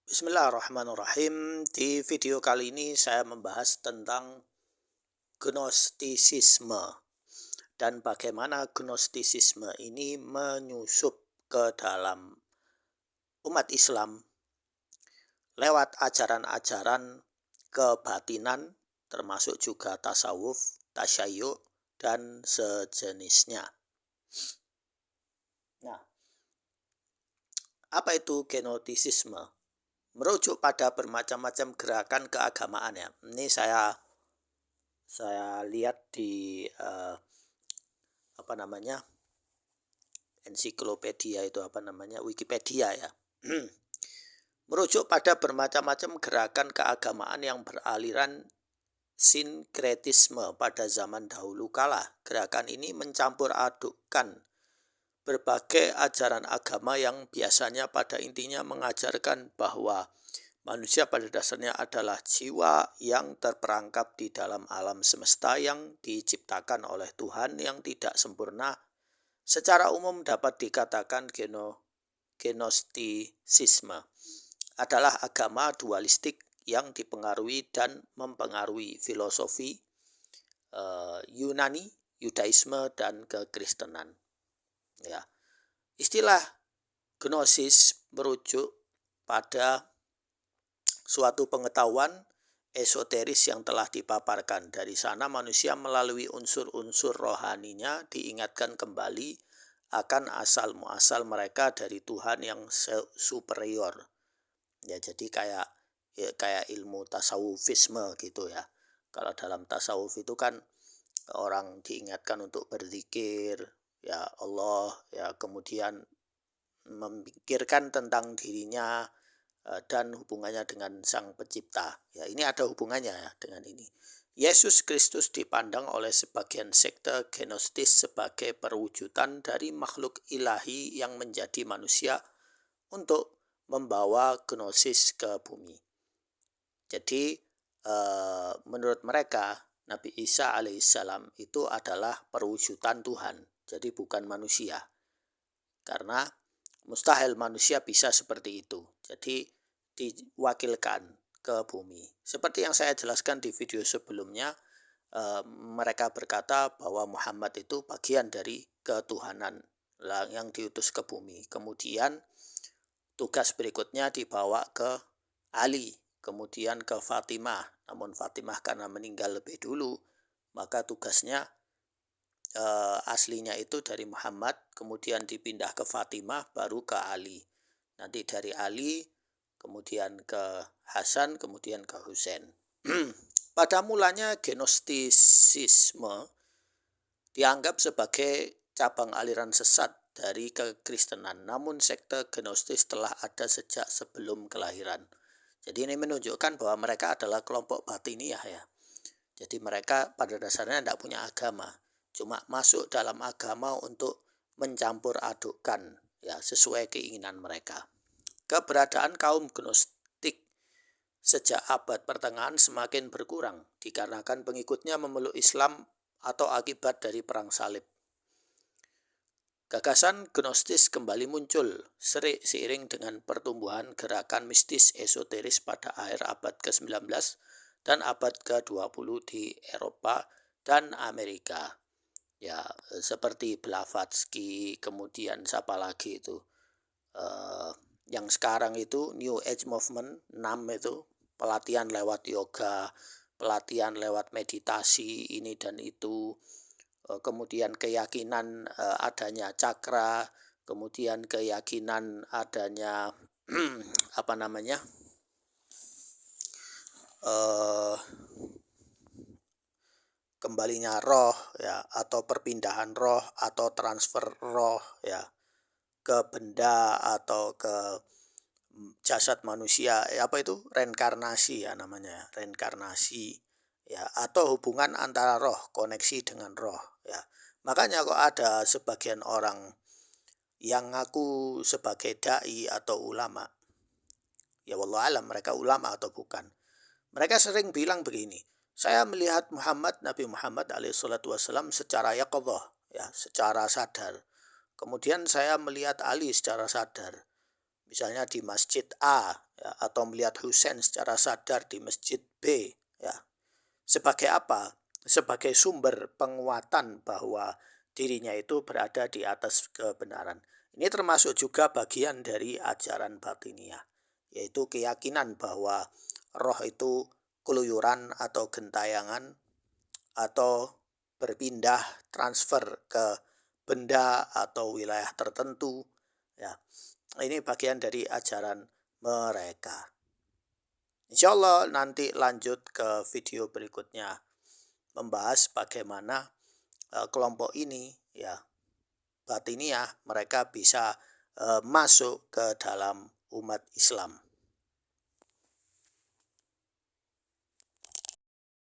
Bismillahirrahmanirrahim. Di video kali ini saya membahas tentang Gnostisisme dan bagaimana Gnostisisme ini menyusup ke dalam umat Islam lewat ajaran-ajaran kebatinan termasuk juga tasawuf, tasyayyu' dan sejenisnya. Nah, apa itu Gnostisisme? Merujuk pada bermacam-macam gerakan keagamaan ya. Ini saya lihat di ensiklopedia itu Wikipedia ya. Merujuk pada bermacam-macam gerakan keagamaan yang beraliran sinkretisme pada zaman dahulu kala. Gerakan ini mencampur adukkan berbagai ajaran agama yang biasanya pada intinya mengajarkan bahwa manusia pada dasarnya adalah jiwa yang terperangkap di dalam alam semesta yang diciptakan oleh Tuhan yang tidak sempurna. Secara umum dapat dikatakan Gnostisisme adalah agama dualistik yang dipengaruhi dan mempengaruhi filosofi Yunani, Yudaisme, dan kekristenan. Ya. Istilah Gnosis merujuk pada suatu pengetahuan esoteris yang telah dipaparkan. Dari sana manusia melalui unsur-unsur rohaninya diingatkan kembali akan asal muasal mereka dari Tuhan yang superior. Ya, jadi kayak ilmu tasawufisme gitu ya. Kalau dalam tasawuf itu kan orang diingatkan untuk berzikir ya Allah, ya kemudian memikirkan tentang dirinya dan hubungannya dengan Sang Pencipta. Ya, ini ada hubungannya ya dengan ini. Yesus Kristus dipandang oleh sebagian sekte Gnostis sebagai perwujudan dari makhluk ilahi yang menjadi manusia untuk membawa gnosis ke bumi. Jadi menurut mereka Nabi Isa alaihissalam itu adalah perwujudan Tuhan. Jadi bukan manusia. Karena mustahil manusia bisa seperti itu. Jadi diwakilkan ke bumi. Seperti yang saya jelaskan di video sebelumnya, mereka berkata bahwa Muhammad itu bagian dari ketuhanan yang diutus ke bumi. Kemudian tugas berikutnya dibawa ke Ali, kemudian ke Fatimah. Namun Fatimah karena meninggal lebih dulu, maka tugasnya aslinya itu dari Muhammad, kemudian dipindah ke Fatimah, baru ke Ali. Nanti dari Ali, kemudian ke Hasan, kemudian ke Husain. Pada mulanya Gnostisisme dianggap sebagai cabang aliran sesat dari kekristenan, namun sekte Gnostis telah ada sejak sebelum kelahiran. Jadi ini menunjukkan bahwa mereka adalah kelompok batiniah ya. Jadi mereka pada dasarnya tidak punya agama, cuma masuk dalam agama untuk mencampur adukkan ya sesuai keinginan mereka. Keberadaan kaum Gnostik sejak abad pertengahan semakin berkurang dikarenakan pengikutnya memeluk Islam atau akibat dari perang salib. Gagasan Gnostis kembali muncul seiring dengan pertumbuhan gerakan mistis esoteris pada akhir abad ke-19 dan abad ke-20 di Eropa dan Amerika. Ya, seperti Blavatsky, kemudian siapa lagi itu? Yang sekarang itu New Age Movement 6 itu, pelatihan lewat yoga, pelatihan lewat meditasi ini dan itu. Kemudian keyakinan adanya cakra, kemudian keyakinan adanya kembalinya roh ya, atau perpindahan roh atau transfer roh ya ke benda atau ke jasad manusia, apa itu reinkarnasi ya namanya, reinkarnasi ya, atau hubungan antara roh, koneksi dengan roh ya. Makanya kok ada sebagian orang yang ngaku sebagai dai atau ulama, ya wallahu alam mereka ulama atau bukan, mereka sering bilang begini, saya melihat Nabi Muhammad alaihissalam secara yaqadhah ya, secara sadar. Kemudian saya melihat Ali secara sadar. misalnya di masjid A, ya, atau melihat Husain secara sadar di masjid B, ya. Sebagai apa? Sebagai sumber penguatan bahwa dirinya itu berada di atas kebenaran. Ini termasuk juga bagian dari ajaran batiniah, yaitu keyakinan bahwa roh itu keluyuran atau gentayangan atau berpindah transfer ke benda atau wilayah tertentu, ya. Ini bagian dari ajaran mereka. Insya Allah nanti lanjut ke video berikutnya membahas bagaimana kelompok ini, ya, batiniah, mereka bisa masuk ke dalam umat Islam.